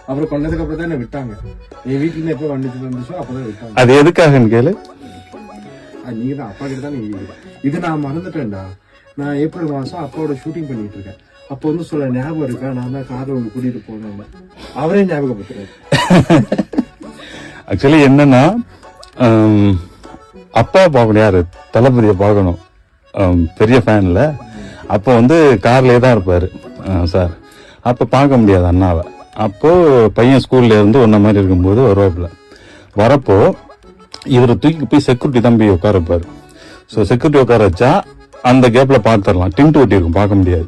அப்புறம் கொண்டதுக்கு அப்புறம் தான் என்ன விட்டாங்க. என் வீட்டுல எப்ப வந்துச்சோ அப்பதான் விட்டாங்க. அது எதுக்காகன்னு கேளு. நீங்க தான் அப்பா கிட்ட தான் நீங்க இது நான் மறந்துட்டேன்டா. நான் ஏப்ரல் மாசம் அப்பாவோட ஷூட்டிங் பண்ணிட்டு இருக்கேன். அப்போ வந்து சொல்ல ஞாபகம் இருக்கா, நான் தான் கார்ல ஒன்று கூட்டிட்டு போனேன். அவரே ஞாபகப்படுத்துறாரு. ஆக்சுவலி என்னன்னா, அப்பா பார்க்கணும், யாரு தளபதியை பார்க்கணும், பெரிய ஃபேன்ல. அப்போ வந்து கார்லயே தான் இருப்பாரு சார். அப்போ பார்க்க முடியாது அண்ணாவை. அப்போ பையன் ஸ்கூல்ல இருந்து ஒன்ன மாதிரி இருக்கும்போது வருவாப்புல. வரப்போ இவரை தூக்கி போய் செக்யூரிட்டி தான் போய் உட்கார வைப்பாரு. ஸோ செக்யூரிட்டி உட்கார வச்சா அந்த கேப்ல பார்த்துடலாம், டின்ட்டு ஒட்டி இருக்கும், பார்க்க முடியாது.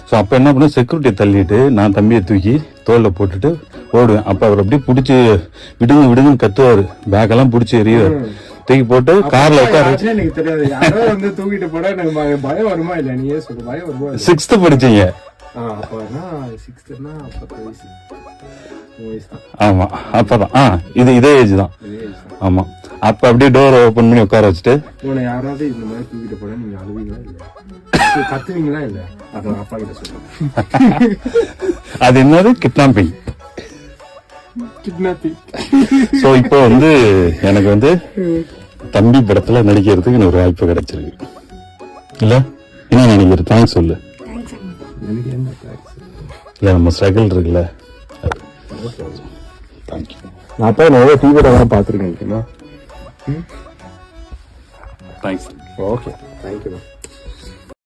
ஸோ அப்போ என்ன பண்ண, செக்யூரிட்டியை தள்ளிட்டு நான் தம்பியை தூக்கி தோல்ல போட்டுட்டு ஓடுவேன். அப்போ அவர் அப்படியே பிடிச்சி விடுங்க விடுங்கன்னு கத்துவாரு, பேக்கெல்லாம் பிடிச்சி எறிவாரு. தூக்கி போட்டு கார்ல உட்கார வச்சு. எனக்கு தெரியாது யாரோ வந்து தூக்கிட்டு போட எனக்கு பயம் வருமா இல்ல, நீயே சொல்லு. பயம் வருமா? 6th படிச்சீங்க? ஆமா அப்பதான் இதே ஏஜ் தான். ஆமா அப்ப அப்படியே டோர் ஓபன் பண்ணி உட்கார வச்சுட்டு, யாராவது இந்த மாதிரி தூக்கிட்டு போட நீங்க அழுவீங்களா இல்ல கத்துவீங்களா இல்ல, அதான் அப்பா கிட்ட சொல்லுங்க. அது என்னது, கிட்னாப்பிங். சோ இப்போ வந்து எனக்கு வந்து தம்பி படத்துல நடிக்கிறதுக்கு எனக்கு ஒரு வாய்ப்பு கிடைச்சிருக்கு இல்ல, என்ன நினைக்கிற? தேங்க்ஸ் சொல்லு. இல்ல நம்ம ஸ்ட்ரகிள் இருக்குல்ல. தேங்க்யூ. நான் அப்பா நிறைய டிவி படம் பார்த்துருக்கேன். தேங்க்ஸ். Okay, thank you.